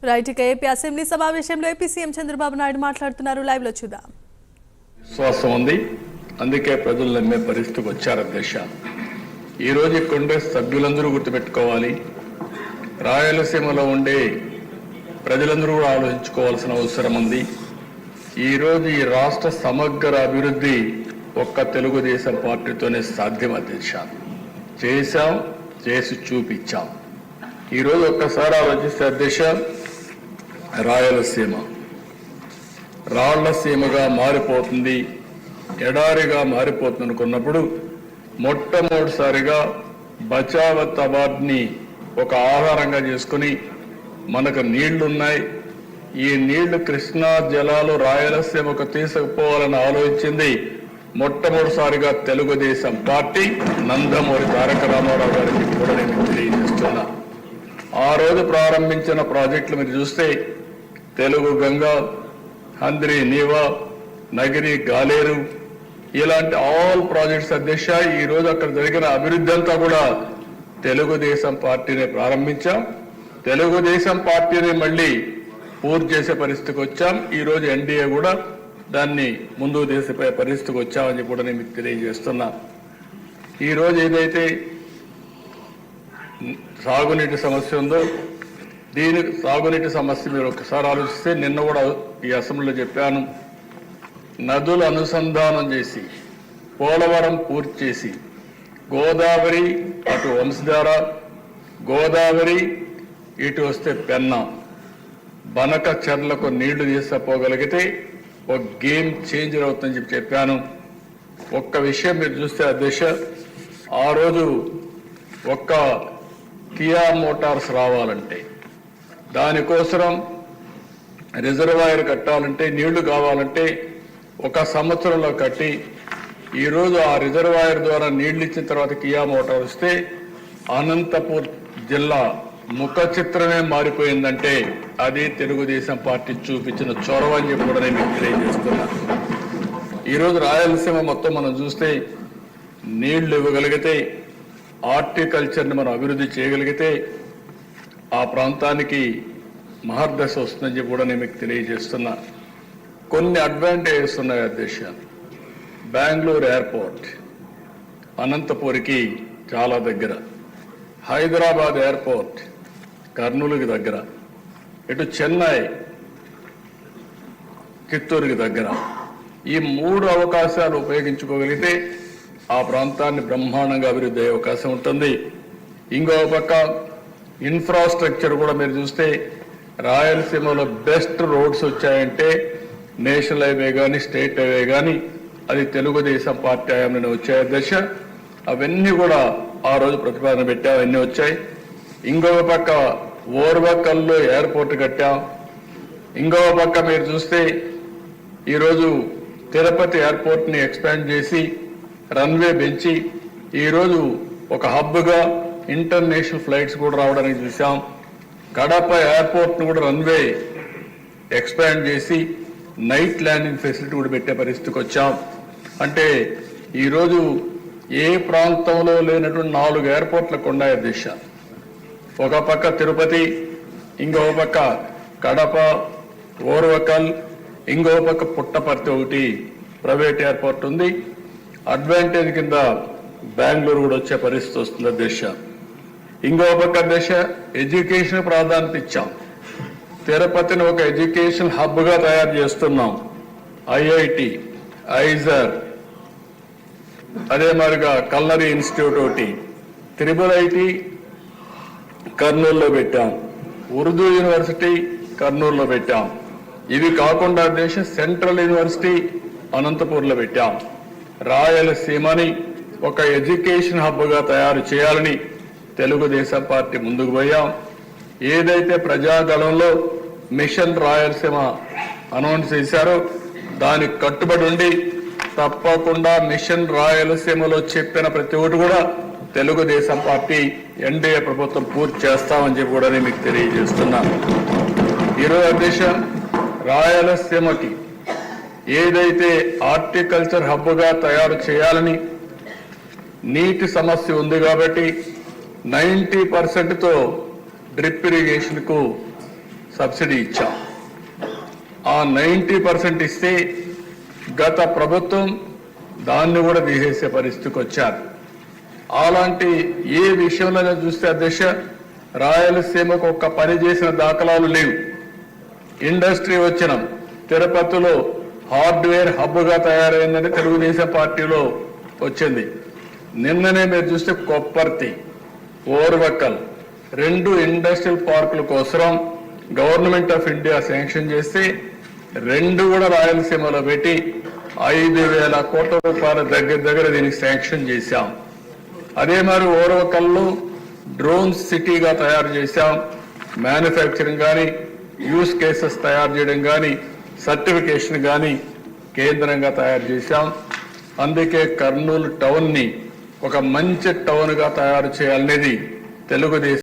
Right, ఇక AP assembly సమావేశంలో AP CM Chandrababu Naidu మాట్లాడుతున్నారు. లైవ్ లో చూద్దాం. విశ్వాసం ఉంది, అందుకే ప్రజలు నమ్మే పరిస్థితికి వచ్చారు అధ్యక్ష. ఈరోజు కాంగ్రెస్ సభ్యులందరూ గుర్తుపెట్టుకోవాలి, రాయలసీమలో ఉండే ప్రజలందరూ కూడా ఆలోచించుకోవాల్సిన అవసరం ఉంది. ఈరోజు ఈ రాష్ట్ర సమగ్ర అభివృద్ధి ఒక్క తెలుగుదేశం పార్టీతోనే సాధ్యం అధ్యక్ష. చేశాం, చేసి చూపించాం. ఈరోజు ఒక్కసారి ఆలోచిస్తే అధ్యక్ష, రాయలసీమ రాళ్లసీమగా మారిపోతుంది, ఎడారిగా మారిపోతుంది అనుకున్నప్పుడు మొట్టమొదటిసారిగా బచావత్ అవార్డుని ఒక ఆధారంగా చేసుకుని మనకు నీళ్లున్నాయి, ఈ నీళ్లు కృష్ణా జలాలు రాయలసీమకు తీసుకుపోవాలని ఆలోచించింది మొట్టమొదటిసారిగా తెలుగుదేశం పార్టీ. నందమూరి తారక రామారావు గారికి కూడా నేను తెలియజేస్తున్నా. ఆ రోజు ప్రారంభించిన ప్రాజెక్టులు మీరు చూస్తే తెలుగు గంగా, హంద్రి నీవా, నగిరి గాలేరు, ఇలాంటి ఆల్ ప్రాజెక్ట్స్ అధ్యక్ష. ఈ రోజు అక్కడ జరిగిన అభివృద్ధి అంతా కూడా తెలుగుదేశం పార్టీనే ప్రారంభించాం, తెలుగుదేశం పార్టీని మళ్ళీ పూర్తి చేసే పరిస్థితికి వచ్చాం. ఈ రోజు ఎన్డీఏ కూడా దాన్ని ముందుకు తీసిపోయే పరిస్థితికి వచ్చామని కూడా నేను మీకు తెలియజేస్తున్నా. ఈరోజు ఏదైతే సాగునీటి సమస్య ఉందో, దీని సాగునీటి సమస్య మీరు ఒకసారి ఆలోచిస్తే, నిన్న కూడా ఈ అసెంబ్లీలో చెప్పాను, నదులు అనుసంధానం చేసి పోలవరం పూర్తి చేసి గోదావరి అటు వంశధార, గోదావరి ఇటు వస్తే పెన్నా, బనక చెర్లకు నీళ్లు తీసుకుపోగలిగితే ఒక గేమ్ చేంజర్ అవుతుందని చెప్పాను. ఒక్క విషయం మీరు చూస్తే అధ్యక్ష, ఆ రోజు ఒక్క కియా మోటార్స్ రావాలంటే, దానికోసం రిజర్వాయర్ కట్టాలంటే, నీళ్లు కావాలంటే ఒక సంవత్సరంలో కట్టి, ఈరోజు ఆ రిజర్వాయర్ ద్వారా నీళ్లు ఇచ్చిన తర్వాత కియా మోటార్ వస్తే అనంతపూర్ జిల్లా ముఖ చిత్రమే మారిపోయిందంటే అది తెలుగుదేశం పార్టీ చూపించిన చొరవ అని చెప్పి కూడా నేను మీకు తెలియజేస్తున్నా. ఈరోజు రాయలసీమ మొత్తం మనం చూస్తే నీళ్లు ఇవ్వగలిగితే, హార్టికల్చర్ని మనం అభివృద్ధి చేయగలిగితే ఆ ప్రాంతానికి మహర్దశ వస్తుందని చెప్పి కూడా నేను మీకు తెలియజేస్తున్నా. కొన్ని అడ్వాంటేజెస్ ఉన్నాయి అధ్యక్ష. బెంగళూరు ఎయిర్పోర్ట్ అనంతపూర్కి చాలా దగ్గర, హైదరాబాద్ ఎయిర్పోర్ట్ కర్నూలుకి దగ్గర, ఇటు చెన్నై చిత్తూరుకి దగ్గర. ఈ మూడు అవకాశాలు ఉపయోగించుకోగలిగితే ఆ ప్రాంతాన్ని బ్రహ్మాండంగా అభివృద్ధి అయ్యే అవకాశం ఉంటుంది. ఇంకో పక్క ఇన్ఫ్రాస్ట్రక్చర్ కూడా మీరు చూస్తే రాయలసీమలో బెస్ట్ రోడ్స్ వచ్చాయంటే నేషనల్ హైవే కానీ స్టేట్ హైవే కానీ అది తెలుగుదేశం పార్టీ హయాంలోనే వచ్చాయి అధ్యక్ష. అవన్నీ కూడా ఆ రోజు ప్రతిపాదన పెట్టాం, అవన్నీ వచ్చాయి. ఇంకొక పక్క ఓర్వకల్లో ఎయిర్పోర్ట్ కట్టాం. ఇంకొక పక్క మీరు చూస్తే ఈరోజు తిరుపతి ఎయిర్పోర్ట్ని ఎక్స్పాండ్ చేసి రన్వే పెంచి ఈరోజు ఒక హబ్గా ఇంటర్నేషనల్ ఫ్లైట్స్ కూడా రావడానికి చూసాం. కడప ఎయిర్పోర్ట్ను కూడా రన్వే ఎక్స్పాండ్ చేసి నైట్ ల్యాండింగ్ ఫెసిలిటీ కూడా పెట్టే పరిస్థితికి వచ్చాం. అంటే ఈరోజు ఏ ప్రాంతంలో లేనటువంటి 4 ఎయిర్పోర్ట్లకు ఉన్నాయి అధ్యక్ష. ఒక పక్క తిరుపతి, ఇంకో పక్క కడప, ఓర్వకల్, ఇంకో పక్క పుట్టపర్తి ఒకటి ప్రైవేట్ ఎయిర్పోర్ట్ ఉంది. అడ్వాంటేజ్ కింద బెంగళూరు కూడా వచ్చే పరిస్థితి వస్తుంది అధ్యక్ష. ఇంకో పక్క అధ్యక్ష ఎడ్యుకేషన్ ప్రాధాన్యత ఇచ్చాం. తిరుపతిని ఒక ఎడ్యుకేషన్ హబ్గా తయారు చేస్తున్నాం. ఐఐటి, ఐజర్, అదే మాదిరిగా కల్నరీ ఇన్స్టిట్యూట్ ఒకటి, త్రిబుల్ ఐటి కర్నూలులో పెట్టాం, ఉర్దూ యూనివర్సిటీ కర్నూలులో పెట్టాం. ఇవి కాకుండా దేశ సెంట్రల్ యూనివర్సిటీ అనంతపూర్లో పెట్టాం. రాయలసీమని ఒక ఎడ్యుకేషన్ హబ్గా తయారు చేయాలని తెలుగుదేశం పార్టీ ముందుకు పోయాం. ఏదైతే ప్రజాగళంలో మిషన్ రాయలసీమ అనౌన్స్ చేశారో దానికి కట్టుబడి ఉండి తప్పకుండా మిషన్ రాయలసీమలో చెప్పిన ప్రతి ఒక్కటి కూడా తెలుగుదేశం పార్టీ ఎన్డీఏ ప్రభుత్వం పూర్తి చేస్తామని చెప్పి కూడా నేను మీకు తెలియజేస్తున్నా. ఈరోజు అధ్యక్ష, రాయలసీమకి ఏదైతే హార్టికల్చర్ హబ్గా తయారు చేయాలని నీటి సమస్య ఉంది కాబట్టి 90%తో డ్రిప్ ఇరిగేషన్కు సబ్సిడీ ఇచ్చాం. ఆ 90% ఇస్తే గత ప్రభుత్వం దాన్ని కూడా తీసేసే పరిస్థితికి వచ్చారు. అలాంటి ఏ విషయంలో చూస్తే అధ్యక్ష రాయలసీమకు ఒక్క పని చేసిన దాఖలాలు లేవు. ఇండస్ట్రీ వచ్చిన తిరుపతిలో హార్డ్వేర్ హబ్గా తయారైందని తెలుగుదేశం పార్టీలో వచ్చింది. నిన్ననే మీరు చూస్తే కొప్పర్తి, ఓర్వకల్ 2 ఇండస్ట్రియల్ పార్కుల కోసం గవర్నమెంట్ ఆఫ్ ఇండియా శాంక్షన్ చేస్తే 2 కూడా రాయలసీమలో పెట్టి 5,000 కోట్ల రూపాయల దగ్గర దీనికి శాంక్షన్ చేశాం. అదే మరి ఓర్వకల్లో డ్రోన్ సిటీగా తయారు చేశాం. మ్యానుఫ్యాక్చరింగ్ కానీ యూస్ కేసెస్ తయారు చేయడం కానీ సర్టిఫికేషన్ కానీ కేంద్రంగా తయారు చేశాం. అందుకే కర్నూలు టౌన్ ని ఒక మంచి టౌన్ గా తయారు చేయాలనేది తెలుగుదేశం